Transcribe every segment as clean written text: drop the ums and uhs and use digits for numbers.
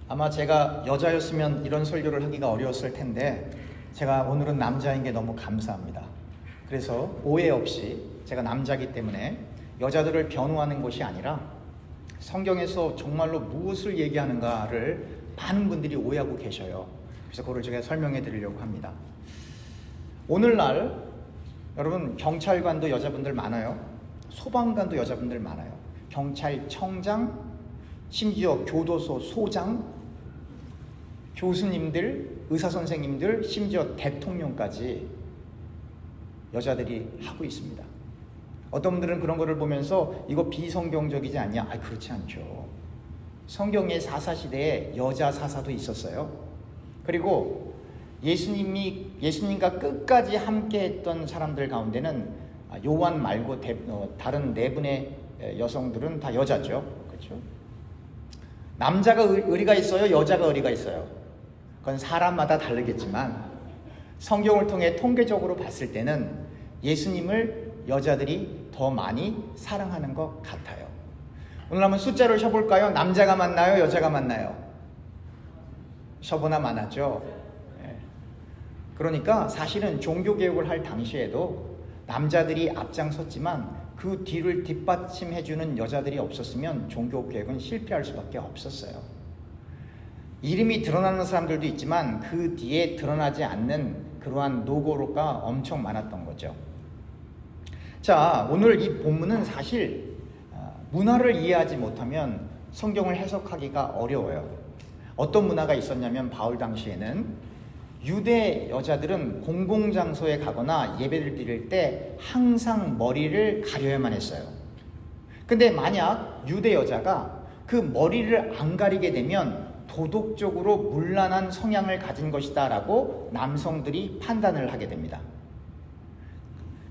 아마 제가 여자였으면 이런 설교를 하기가 어려웠을 텐데 제가 오늘은 남자인 게 너무 감사합니다. 그래서 오해 없이 제가 남자이기 때문에 여자들을 변호하는 것이 아니라 성경에서 정말로 무엇을 얘기하는가를 많은 분들이 오해하고 계셔요. 그래서 그걸 제가 설명해 드리려고 합니다. 오늘날 여러분 경찰관도 여자분들 많아요. 소방관도 여자분들 많아요. 경찰청장, 심지어 교도소 소장, 교수님들, 의사선생님들, 심지어 대통령까지 여자들이 하고 있습니다. 어떤 분들은 그런 거를 보면서 이거 비성경적이지 않냐? 그렇지 않죠. 성경의 사사시대에 여자 사사도 있었어요. 그리고 예수님과 끝까지 함께 했던 사람들 가운데는 요한 말고 다른 네 분의 여성들은 다 여자죠. 그렇죠? 남자가 의리가 있어요? 여자가 의리가 있어요? 그건 사람마다 다르겠지만 성경을 통해 통계적으로 봤을 때는 예수님을 여자들이 더 많이 사랑하는 것 같아요. 오늘 한번 숫자를 쳐볼까요? 남자가 많나요? 여자가 많나요? 저보다 많았죠. 그러니까 사실은 종교개혁을 할 당시에도 남자들이 앞장섰지만 그 뒤를 뒷받침해주는 여자들이 없었으면 종교개혁은 실패할 수밖에 없었어요. 이름이 드러나는 사람들도 있지만 그 뒤에 드러나지 않는 그러한 노고가 엄청 많았던 거죠. 자, 오늘 이 본문은 사실 문화를 이해하지 못하면 성경을 해석하기가 어려워요. 어떤 문화가 있었냐면 바울 당시에는 유대 여자들은 공공장소에 가거나 예배를 드릴 때 항상 머리를 가려야만 했어요. 근데 만약 유대 여자가 그 머리를 안 가리게 되면 도덕적으로 문란한 성향을 가진 것이다 라고 남성들이 판단을 하게 됩니다.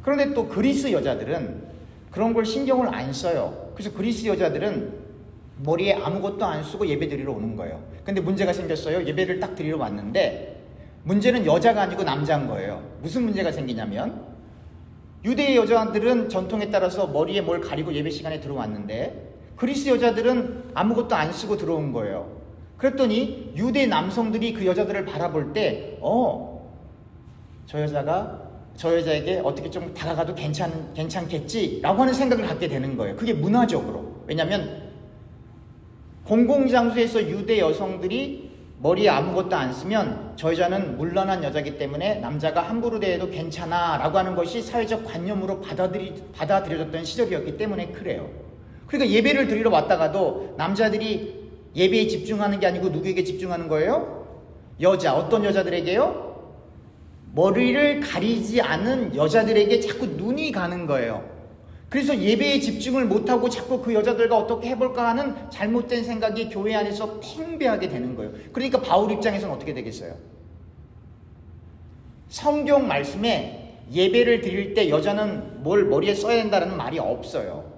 그런데 또 그리스 여자들은 그런 걸 신경을 안 써요. 그래서 그리스 여자들은 머리에 아무것도 안 쓰고 예배 드리러 오는 거예요. 근데 문제가 생겼어요. 예배를 딱 드리러 왔는데 문제는 여자가 아니고 남자인 거예요. 무슨 문제가 생기냐면 유대 여자들은 전통에 따라서 머리에 뭘 가리고 예배 시간에 들어왔는데 그리스 여자들은 아무것도 안 쓰고 들어온 거예요. 그랬더니 유대 남성들이 그 여자들을 바라볼 때 저 여자에게 어떻게 좀 다가가도 괜찮겠지 라고 하는 생각을 갖게 되는 거예요. 그게 문화적으로. 왜냐하면 공공장소에서 유대 여성들이 머리에 아무것도 안 쓰면 저 여자는 문란한 여자이기 때문에 남자가 함부로 대해도 괜찮아 라고 하는 것이 사회적 관념으로 받아들여졌던 시절이었기 때문에 그래요. 그러니까 예배를 드리러 왔다가도 남자들이 예배에 집중하는 게 아니고 누구에게 집중하는 거예요? 어떤 여자들에게요? 머리를 가리지 않은 여자들에게 자꾸 눈이 가는 거예요. 그래서 예배에 집중을 못하고 자꾸 그 여자들과 어떻게 해볼까 하는 잘못된 생각이 교회 안에서 팽배하게 되는 거예요. 그러니까 바울 입장에서는 어떻게 되겠어요? 성경 말씀에 예배를 드릴 때 여자는 뭘 머리에 써야 된다는 말이 없어요.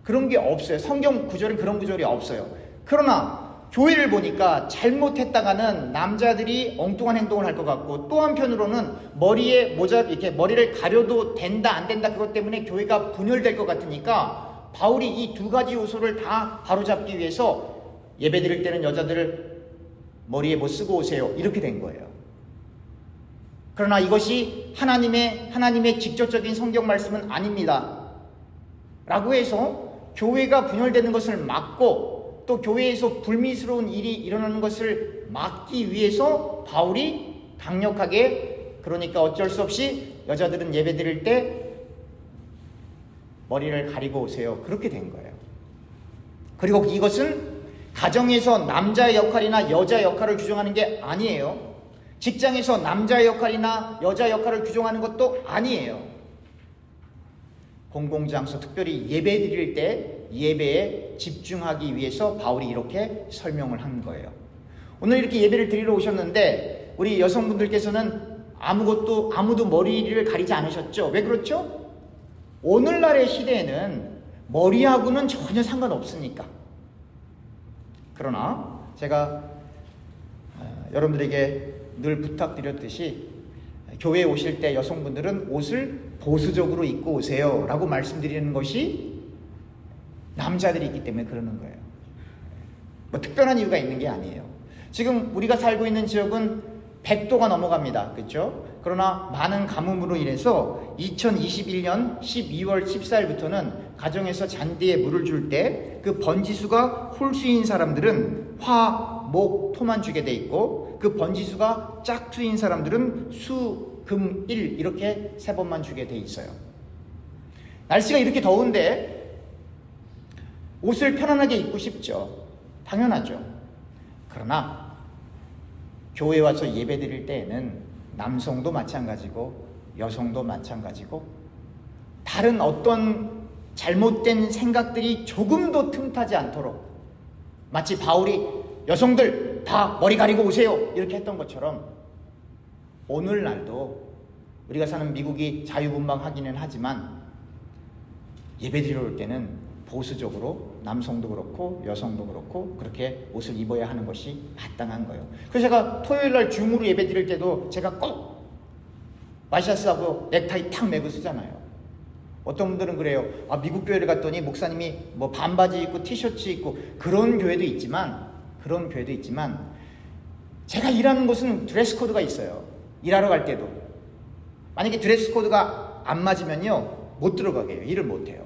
그런 게 없어요. 성경 구절은 그런 구절이 없어요. 그러나 교회를 보니까 잘못했다가는 남자들이 엉뚱한 행동을 할 것 같고 또 한편으로는 머리에 이렇게 머리를 가려도 된다 안 된다 그것 때문에 교회가 분열될 것 같으니까 바울이 이 두 가지 요소를 다 바로잡기 위해서 예배 드릴 때는 여자들을 머리에 뭐 쓰고 오세요 이렇게 된 거예요. 그러나 이것이 하나님의 직접적인 성경 말씀은 아닙니다 라고 해서 교회가 분열되는 것을 막고 또 교회에서 불미스러운 일이 일어나는 것을 막기 위해서 바울이 강력하게 그러니까 어쩔 수 없이 여자들은 예배 드릴 때 머리를 가리고 오세요. 그렇게 된 거예요. 그리고 이것은 가정에서 남자의 역할이나 여자의 역할을 규정하는 게 아니에요. 직장에서 남자의 역할이나 여자의 역할을 규정하는 것도 아니에요. 공공장소 특별히 예배 드릴 때 예배에 집중하기 위해서 바울이 이렇게 설명을 한 거예요. 오늘 이렇게 예배를 드리러 오셨는데 우리 여성분들께서는 아무도 머리를 가리지 않으셨죠? 왜 그렇죠? 오늘날의 시대에는 머리하고는 전혀 상관없으니까. 그러나 제가 여러분들에게 늘 부탁드렸듯이 교회에 오실 때 여성분들은 옷을 보수적으로 입고 오세요 라고 말씀드리는 것이 남자들이 있기 때문에 그러는 거예요. 뭐 특별한 이유가 있는 게 아니에요. 지금 우리가 살고 있는 지역은 100도가 넘어갑니다. 그렇죠? 그러나 많은 가뭄으로 인해서 2021년 12월 14일부터는 가정에서 잔디에 물을 줄 때 그 번지수가 홀수인 사람들은 화, 목, 토만 주게 돼 있고, 그 번지수가 짝수인 사람들은 수, 금, 일 이렇게 3번만 주게 돼 있어요. 날씨가 이렇게 더운데 옷을 편안하게 입고 싶죠. 당연하죠. 그러나 교회 와서 예배 드릴 때에는 남성도 마찬가지고 여성도 마찬가지고 다른 어떤 잘못된 생각들이 조금도 틈타지 않도록, 마치 바울이 여성들 다 머리 가리고 오세요 이렇게 했던 것처럼 오늘날도 우리가 사는 미국이 자유분방하기는 하지만 예배드리러 올 때는 보수적으로 남성도 그렇고 여성도 그렇고 그렇게 옷을 입어야 하는 것이 마땅한 거예요. 그래서 제가 토요일날 줌으로 예배드릴 때도 제가 꼭 와이셔츠하고 넥타이 탁 매고 쓰잖아요. 어떤 분들은 그래요. 아, 미국 교회를 갔더니 목사님이 뭐 반바지 입고 티셔츠 입고, 그런 교회도 있지만 제가 일하는 곳은 드레스 코드가 있어요. 일하러 갈 때도 만약에 드레스 코드가 안 맞으면요 못 들어가게 해요. 일을 못 해요.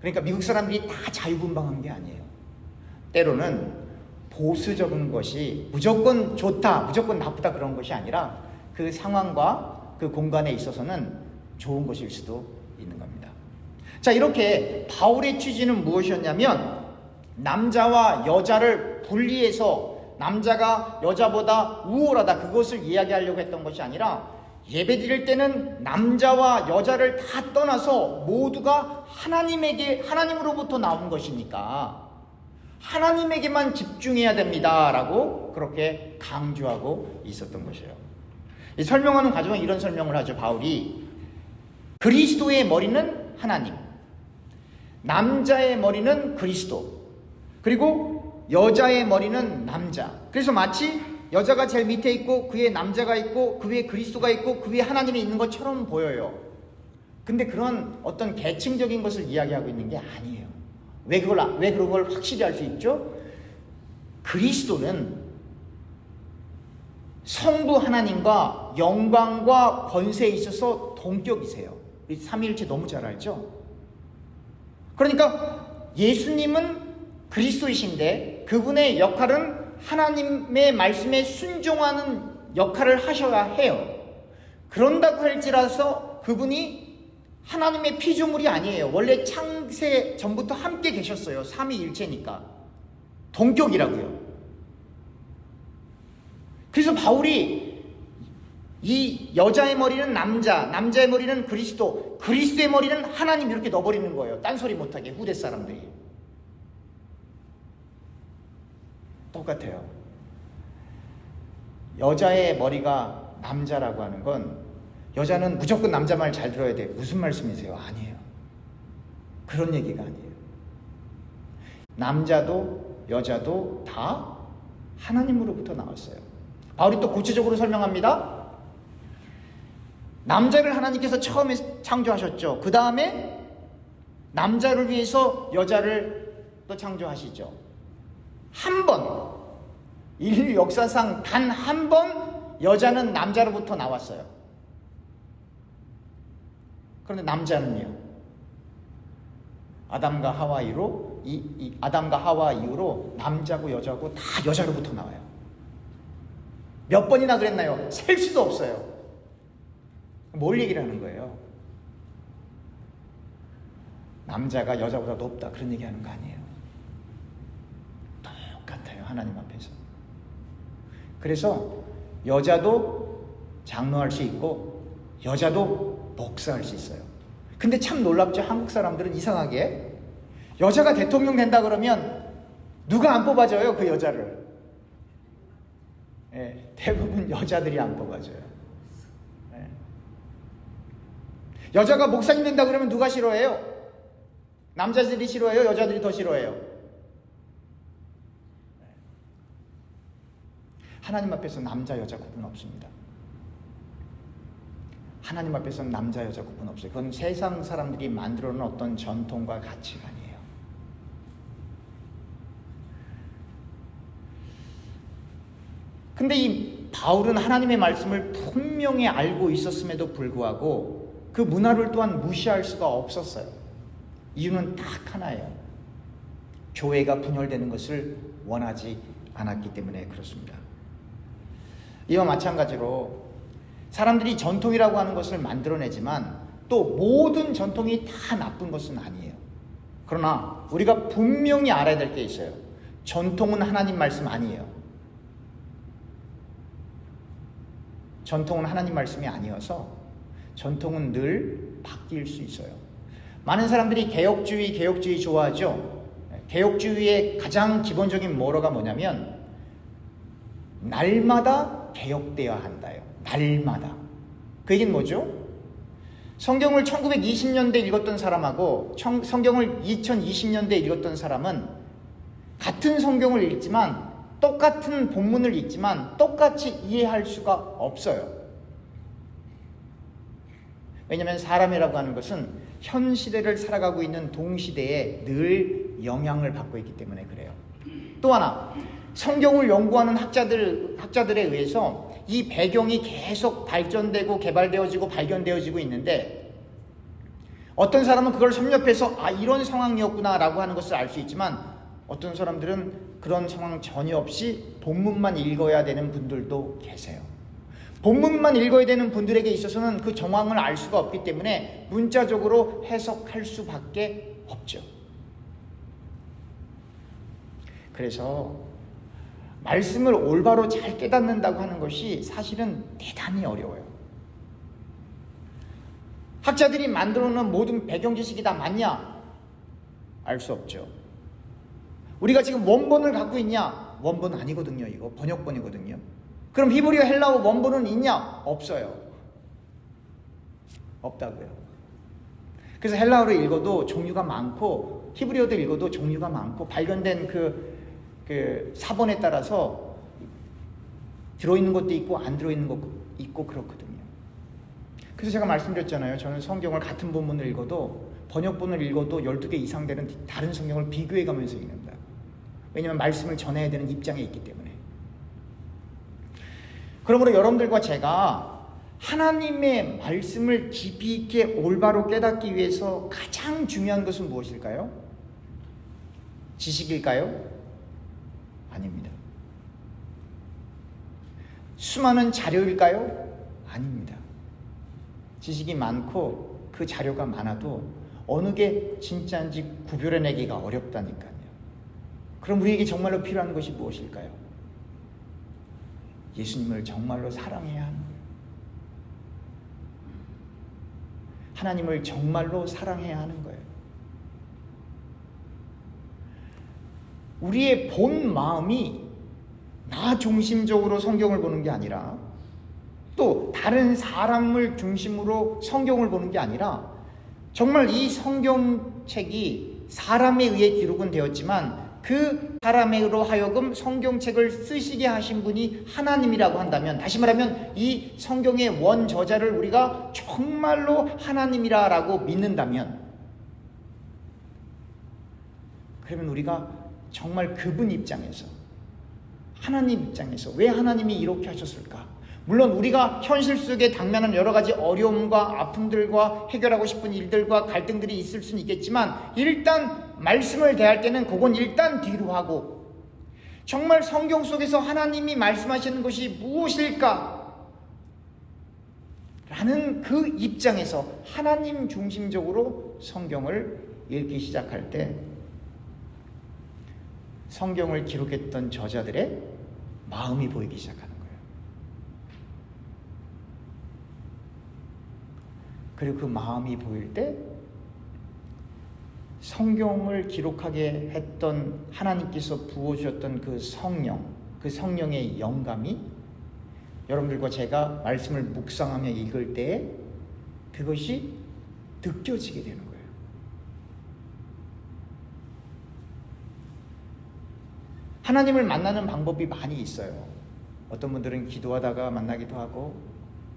그러니까 미국 사람들이 다 자유분방한 게 아니에요. 때로는 보수적인 것이 무조건 좋다, 무조건 나쁘다 그런 것이 아니라 그 상황과 그 공간에 있어서는 좋은 것일 수도 있는 겁니다. 자, 이렇게 바울의 취지는 무엇이었냐면 남자와 여자를 분리해서 남자가 여자보다 우월하다 그것을 이야기하려고 했던 것이 아니라, 예배드릴 때는 남자와 여자를 다 떠나서 모두가 하나님으로부터 나온 것이니까 하나님에게만 집중해야 됩니다라고 그렇게 강조하고 있었던 것이에요. 이 설명하는 과정은 이런 설명을 하죠. 바울이 그리스도의 머리는 하나님, 남자의 머리는 그리스도, 그리고 여자의 머리는 남자. 그래서 마치 여자가 제일 밑에 있고 그 위에 남자가 있고 그 위에 그리스도가 있고 그 위에 하나님이 있는 것처럼 보여요. 근데 그런 어떤 계층적인 것을 이야기하고 있는 게 아니에요. 왜 그런 걸 확실히 알 수 있죠? 그리스도는 성부 하나님과 영광과 권세에 있어서 동격이세요. 우리 삼위일체 너무 잘 알죠? 그러니까 예수님은 그리스도이신데 그분의 역할은 하나님의 말씀에 순종하는 역할을 하셔야 해요. 그런다고 할지라서 그분이 하나님의 피조물이 아니에요. 원래 창세 전부터 함께 계셨어요. 삼위일체니까. 동격이라고요. 그래서 바울이 이 여자의 머리는 남자, 남자의 머리는 그리스도, 그리스도의 머리는 하나님 이렇게 넣어버리는 거예요. 딴소리 못하게 후대 사람들이. 똑같아요. 여자의 머리가 남자라고 하는 건 여자는 무조건 남자 말 잘 들어야 돼. 무슨 말씀이세요? 아니에요. 그런 얘기가 아니에요. 남자도 여자도 다 하나님으로부터 나왔어요. 바울이 또 구체적으로 설명합니다. 남자를 하나님께서 처음에 창조하셨죠. 그 다음에 남자를 위해서 여자를 또 창조하시죠. 한 번, 인류 역사상 단 한 번 여자는 남자로부터 나왔어요. 그런데 남자는요, 아담과 하와 이후로 아담과 하와 이후로 남자고 여자고 다 여자로부터 나와요. 몇 번이나 그랬나요? 셀 수도 없어요. 뭘 얘기를 하는 거예요? 남자가 여자보다 높다 그런 얘기하는 거 아니에요. 똑같아요. 하나님 앞에서. 그래서 여자도 장로할 수 있고 여자도 목사할 수 있어요. 근데 참 놀랍죠. 한국 사람들은 이상하게 여자가 대통령 된다 그러면 누가 안 뽑아줘요? 그 여자를. 네, 대부분 여자들이 안 뽑아줘요. 네. 여자가 목사님 된다 그러면 누가 싫어해요? 남자들이 싫어해요? 여자들이 더 싫어해요? 네. 하나님 앞에서 남자 여자 구분 없습니다. 하나님 앞에서는 남자 여자 구분 없어요. 그건 세상 사람들이 만들어 놓은 어떤 전통과 가치관이에요. 근데 이 바울은 하나님의 말씀을 분명히 알고 있었음에도 불구하고 그 문화를 또한 무시할 수가 없었어요. 이유는 딱 하나예요. 교회가 분열되는 것을 원하지 않았기 때문에 그렇습니다. 이와 마찬가지로 사람들이 전통이라고 하는 것을 만들어내지만 또 모든 전통이 다 나쁜 것은 아니에요. 그러나 우리가 분명히 알아야 될 게 있어요. 전통은 하나님 말씀 아니에요. 전통은 하나님 말씀이 아니어서 전통은 늘 바뀔 수 있어요. 많은 사람들이 개혁주의 좋아하죠. 개혁주의의 가장 기본적인 모러가 뭐냐면 날마다 개혁되어야 한다요. 날마다. 그 얘기는 뭐죠? 성경을 1920년대 읽었던 사람하고 성경을 2020년대 읽었던 사람은 같은 성경을 읽지만 똑같은 본문을 읽지만 똑같이 이해할 수가 없어요. 왜냐하면 사람이라고 하는 것은 현 시대를 살아가고 있는 동시대에 늘 영향을 받고 있기 때문에 그래요. 또 하나, 성경을 연구하는 학자들에 의해서 이 배경이 계속 발전되고 개발되어지고 발견되어지고 있는데 어떤 사람은 그걸 섭렵해서 이런 상황이었구나 라고 하는 것을 알 수 있지만 어떤 사람들은 그런 상황 전혀 없이 본문만 읽어야 되는 분들도 계세요. 본문만 읽어야 되는 분들에게 있어서는 그 정황을 알 수가 없기 때문에 문자적으로 해석할 수밖에 없죠. 그래서 말씀을 올바로 잘 깨닫는다고 하는 것이 사실은 대단히 어려워요. 학자들이 만들어 놓은 모든 배경 지식이 다 맞냐? 알 수 없죠. 우리가 지금 원본을 갖고 있냐? 원본 아니거든요. 이거 번역본이거든요. 그럼 히브리어 헬라어 원본은 있냐? 없어요. 없다고요. 그래서 헬라어를 읽어도 종류가 많고 히브리어도 읽어도 종류가 많고 발견된 그 사본에 따라서 들어있는 것도 있고 안 들어있는 것도 있고 그렇거든요. 그래서 제가 말씀드렸잖아요. 저는 성경을 같은 본문을 읽어도 번역본을 읽어도 12개 이상 되는 다른 성경을 비교해 가면서 읽는다. 왜냐하면 말씀을 전해야 되는 입장에 있기 때문에. 그러므로 여러분들과 제가 하나님의 말씀을 깊이 있게 올바로 깨닫기 위해서 가장 중요한 것은 무엇일까요? 지식일까요? 아닙니다. 수많은 자료일까요? 아닙니다. 지식이 많고 그 자료가 많아도 어느 게 진짜인지 구별해내기가 어렵다니까요. 그럼 우리에게 정말로 필요한 것이 무엇일까요? 예수님을 정말로 사랑해야 하는 거예요. 하나님을 정말로 사랑해야 하는 거예요. 우리의 본 마음이 나 중심적으로 성경을 보는 게 아니라 또 다른 사람을 중심으로 성경을 보는 게 아니라 정말 이 성경책이 사람에 의해 기록은 되었지만 그 사람으로 하여금 성경책을 쓰시게 하신 분이 하나님이라고 한다면, 다시 말하면 이 성경의 원저자를 우리가 정말로 하나님이라고 믿는다면, 그러면 우리가 정말 그분 입장에서, 하나님 입장에서 왜 하나님이 이렇게 하셨을까? 물론 우리가 현실 속에 당면한 여러 가지 어려움과 아픔들과 해결하고 싶은 일들과 갈등들이 있을 수는 있겠지만 일단 말씀을 대할 때는 그건 일단 뒤로 하고 정말 성경 속에서 하나님이 말씀하시는 것이 무엇일까? 라는 그 입장에서 하나님 중심적으로 성경을 읽기 시작할 때 성경을 기록했던 저자들의 마음이 보이기 시작하는 거예요. 그리고 그 마음이 보일 때 성경을 기록하게 했던 하나님께서 부어주셨던 그 성령, 그 성령의 영감이 여러분들과 제가 말씀을 묵상하며 읽을 때에 그것이 느껴지게 되는 거예요. 하나님을 만나는 방법이 많이 있어요. 어떤 분들은 기도하다가 만나기도 하고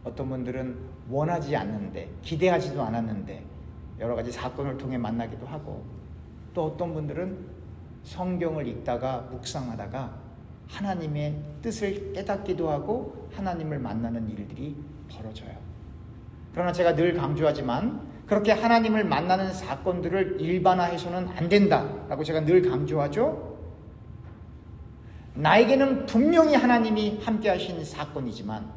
어떤 분들은 원하지 않는데 기대하지도 않았는데 여러 가지 사건을 통해 만나기도 하고 또 어떤 분들은 성경을 읽다가 묵상하다가 하나님의 뜻을 깨닫기도 하고 하나님을 만나는 일들이 벌어져요. 그러나 제가 늘 강조하지만 그렇게 하나님을 만나는 사건들을 일반화해서는 안 된다라고 제가 늘 강조하죠. 나에게는 분명히 하나님이 함께 하신 사건이지만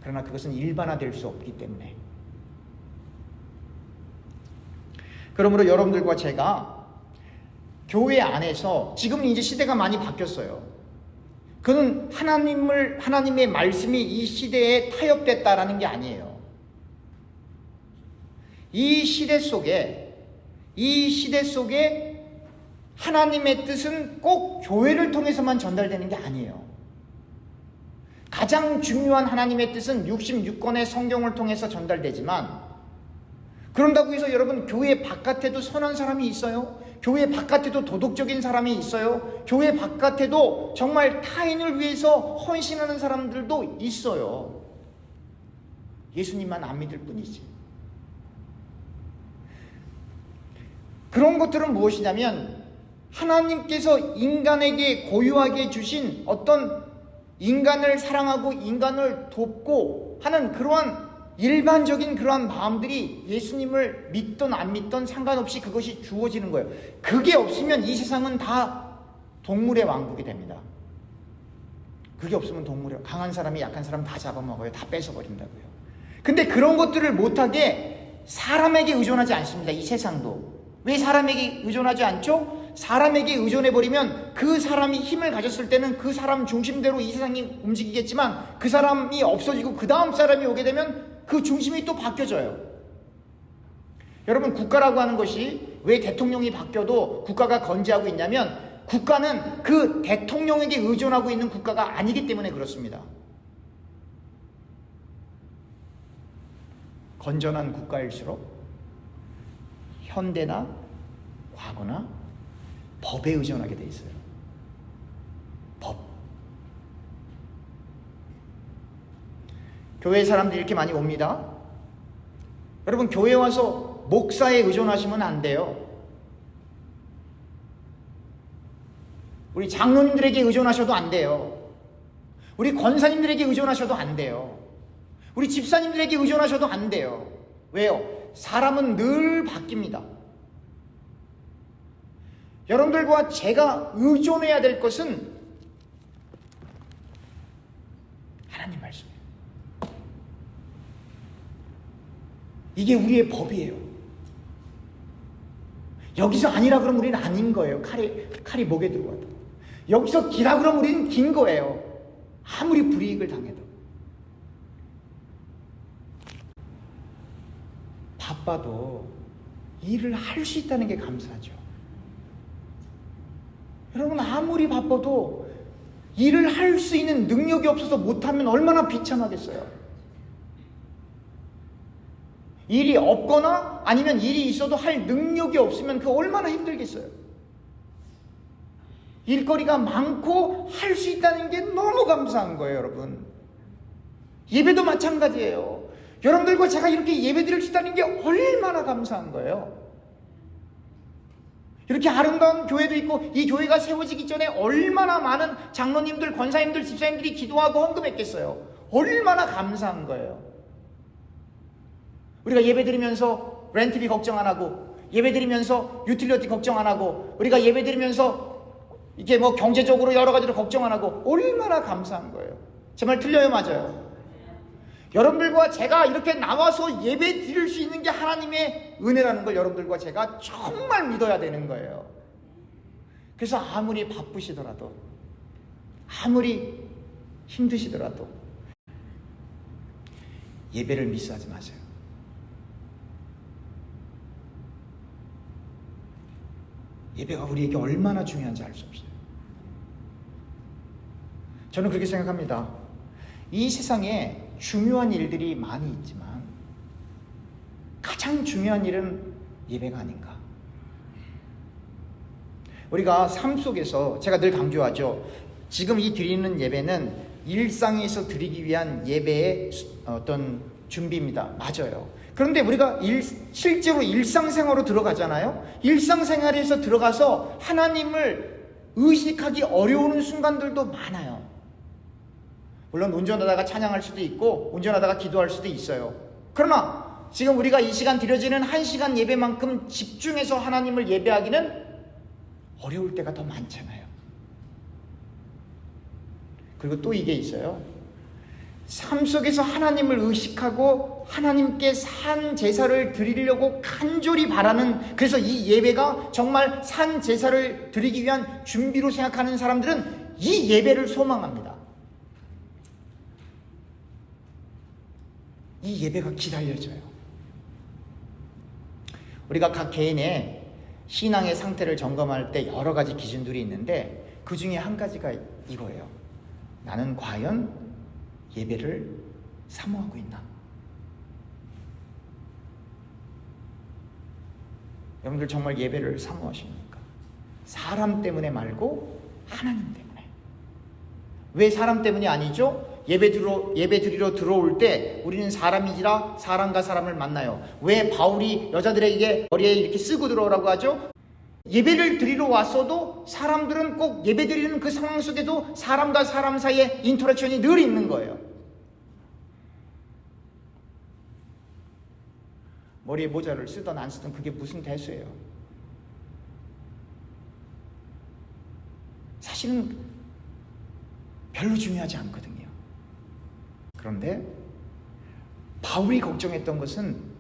그러나 그것은 일반화될 수 없기 때문에, 그러므로 여러분들과 제가 교회 안에서, 지금은 이제 시대가 많이 바뀌었어요. 그는 하나님의 말씀이 이 시대에 타협됐다라는 게 아니에요. 이 시대 속에 하나님의 뜻은 꼭 교회를 통해서만 전달되는 게 아니에요. 가장 중요한 하나님의 뜻은 66권의 성경을 통해서 전달되지만, 그런다고 해서 여러분 교회 바깥에도 선한 사람이 있어요. 교회 바깥에도 도덕적인 사람이 있어요. 교회 바깥에도 정말 타인을 위해서 헌신하는 사람들도 있어요. 예수님만 안 믿을 뿐이지. 그런 것들은 무엇이냐면 하나님께서 인간에게 고유하게 주신 어떤 인간을 사랑하고 인간을 돕고 하는 그러한 일반적인 그러한 마음들이 예수님을 믿든 안 믿든 상관없이 그것이 주어지는 거예요. 그게 없으면 이 세상은 다 동물의 왕국이 됩니다. 그게 없으면 강한 사람이 약한 사람 다 잡아먹어요. 다 뺏어버린다고요. 근데 그런 것들을 못하게 사람에게 의존하지 않습니다. 이 세상도. 왜 사람에게 의존하지 않죠? 사람에게 의존해버리면 그 사람이 힘을 가졌을 때는 그 사람 중심대로 이 세상이 움직이겠지만 그 사람이 없어지고 그 다음 사람이 오게 되면 그 중심이 또 바뀌어져요. 여러분, 국가라고 하는 것이 왜 대통령이 바뀌어도 국가가 건재하고 있냐면 국가는 그 대통령에게 의존하고 있는 국가가 아니기 때문에 그렇습니다. 건전한 국가일수록 현대나 과거나 법에 의존하게 돼 있어요. 법. 교회 사람들이 이렇게 많이 옵니다. 여러분, 교회 와서 목사에 의존하시면 안 돼요. 우리 장로님들에게 의존하셔도 안 돼요. 우리 권사님들에게 의존하셔도 안 돼요. 우리 집사님들에게 의존하셔도 안 돼요. 왜요? 사람은 늘 바뀝니다. 여러분들과 제가 의존해야 될 것은 하나님 말씀이에요. 이게 우리의 법이에요. 여기서 아니라 그러면 우리는 아닌 거예요. 칼이 목에 들어와도. 여기서 기라 그러면 우리는 긴 거예요. 아무리 불이익을 당해도. 바빠도 일을 할 수 있다는 게 감사하죠. 여러분, 아무리 바빠도 일을 할 수 있는 능력이 없어서 못하면 얼마나 비참하겠어요. 일이 없거나 아니면 일이 있어도 할 능력이 없으면 그 얼마나 힘들겠어요. 일거리가 많고 할 수 있다는 게 너무 감사한 거예요, 여러분. 예배도 마찬가지예요. 여러분들과 제가 이렇게 예배 드릴 수 있다는 게 얼마나 감사한 거예요. 이렇게 아름다운 교회도 있고, 이 교회가 세워지기 전에 얼마나 많은 장로님들, 권사님들, 집사님들이 기도하고 헌금했겠어요. 얼마나 감사한 거예요. 우리가 예배 드리면서 렌트비 걱정 안 하고, 예배 드리면서 유틸리티 걱정 안 하고, 우리가 예배 드리면서 이게 뭐 경제적으로 여러 가지로 걱정 안 하고, 얼마나 감사한 거예요. 제 말 틀려요, 맞아요? 여러분들과 제가 이렇게 나와서 예배 드릴 수 있는 게 하나님의 은혜라는 걸 여러분들과 제가 정말 믿어야 되는 거예요. 그래서 아무리 바쁘시더라도, 아무리 힘드시더라도 예배를 미스하지 마세요. 예배가 우리에게 얼마나 중요한지 알 수 없어요. 저는 그렇게 생각합니다. 이 세상에 중요한 일들이 많이 있지만 가장 중요한 일은 예배가 아닌가. 우리가 삶 속에서 제가 늘 강조하죠. 지금 이 드리는 예배는 일상에서 드리기 위한 예배의 어떤 준비입니다. 맞아요. 그런데 우리가 실제로 일상생활로 들어가잖아요. 일상생활에서 들어가서 하나님을 의식하기 어려운 순간들도 많아요. 물론 운전하다가 찬양할 수도 있고 운전하다가 기도할 수도 있어요. 그러나 지금 우리가 이 시간 드려지는 1시간 예배만큼 집중해서 하나님을 예배하기는 어려울 때가 더 많잖아요. 그리고 또 이게 있어요. 삶 속에서 하나님을 의식하고 하나님께 산 제사를 드리려고 간절히 바라는, 그래서 이 예배가 정말 산 제사를 드리기 위한 준비로 생각하는 사람들은 이 예배를 소망합니다. 이 예배가 기다려져요. 우리가 각 개인의 신앙의 상태를 점검할 때 여러 가지 기준들이 있는데 그 중에 한 가지가 이거예요. 나는 과연 예배를 사모하고 있나? 여러분들 정말 예배를 사모하십니까? 사람 때문에 말고 하나님 때문에. 왜 사람 때문이 아니죠? 예배 드리러 들어올 때 우리는 사람이지라 사람과 사람을 만나요. 왜 바울이 여자들에게 머리에 이렇게 쓰고 들어오라고 하죠? 예배를 드리러 왔어도 사람들은 꼭 예배 드리는 그 상황 속에도 사람과 사람 사이에 인터랙션이 늘 있는 거예요. 머리에 모자를 쓰든 안 쓰든 그게 무슨 대수예요. 사실은 별로 중요하지 않거든요. 그런데 바울이 걱정했던 것은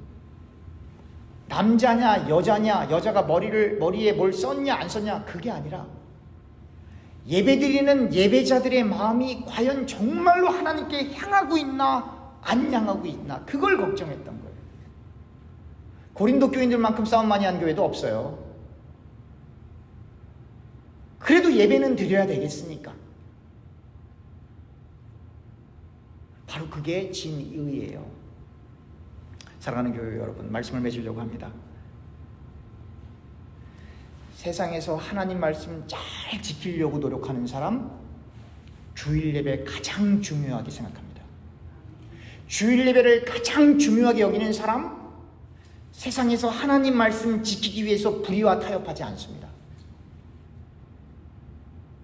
남자냐 여자냐, 여자가 머리에 뭘 썼냐 안 썼냐, 그게 아니라 예배드리는 예배자들의 마음이 과연 정말로 하나님께 향하고 있나 안 향하고 있나, 그걸 걱정했던 거예요. 고린도 교인들만큼 싸움 많이 한 교회도 없어요. 그래도 예배는 드려야 되겠으니까. 바로 그게 진의예요. 사랑하는 교회 여러분, 말씀을 맺으려고 합니다. 세상에서 하나님 말씀 잘 지키려고 노력하는 사람, 주일 예배 가장 중요하게 생각합니다. 주일 예배를 가장 중요하게 여기는 사람, 세상에서 하나님 말씀 지키기 위해서 불의와 타협하지 않습니다.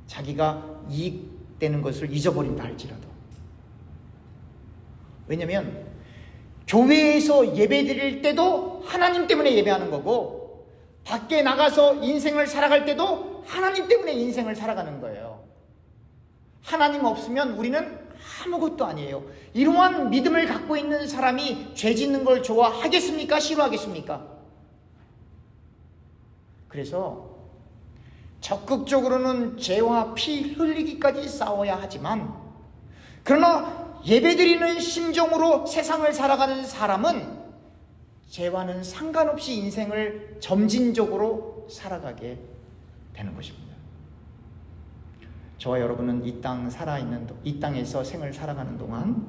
자기가 이익되는 것을 잊어버린다 할지라도. 왜냐하면 교회에서 예배 드릴 때도 하나님 때문에 예배하는 거고, 밖에 나가서 인생을 살아갈 때도 하나님 때문에 인생을 살아가는 거예요. 하나님 없으면 우리는 아무것도 아니에요. 이러한 믿음을 갖고 있는 사람이 죄 짓는 걸 좋아하겠습니까? 싫어하겠습니까? 그래서 적극적으로는 죄와 피 흘리기까지 싸워야 하지만, 그러나 예배드리는 심정으로 세상을 살아가는 사람은 죄와는 상관없이 인생을 점진적으로 살아가게 되는 것입니다. 저와 여러분은 이 땅에서 생을 살아가는 동안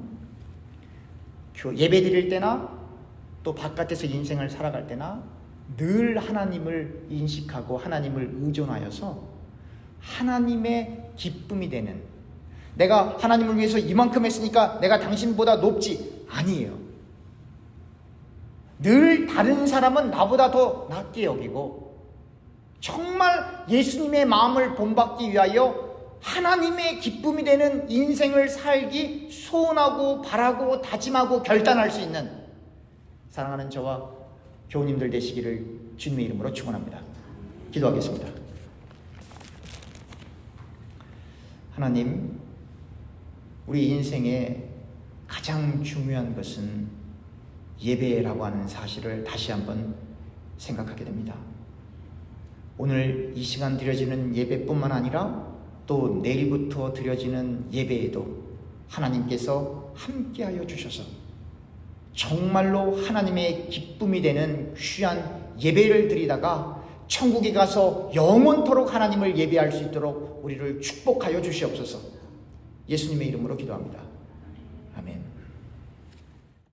예배드릴 때나 또 바깥에서 인생을 살아갈 때나 늘 하나님을 인식하고 하나님을 의존하여서 하나님의 기쁨이 되는, 내가 하나님을 위해서 이만큼 했으니까 내가 당신보다 높지, 아니에요. 늘 다른 사람은 나보다 더 낮게 여기고 정말 예수님의 마음을 본받기 위하여 하나님의 기쁨이 되는 인생을 살기 소원하고 바라고 다짐하고 결단할 수 있는 사랑하는 저와 교우님들 되시기를 주님의 이름으로 축원합니다. 기도하겠습니다. 하나님, 우리 인생에 가장 중요한 것은 예배라고 하는 사실을 다시 한번 생각하게 됩니다. 오늘 이 시간 드려지는 예배뿐만 아니라 또 내일부터 드려지는 예배에도 하나님께서 함께하여 주셔서 정말로 하나님의 기쁨이 되는 귀한 예배를 드리다가 천국에 가서 영원토록 하나님을 예배할 수 있도록 우리를 축복하여 주시옵소서. 예수님의 이름으로 기도합니다. 아멘.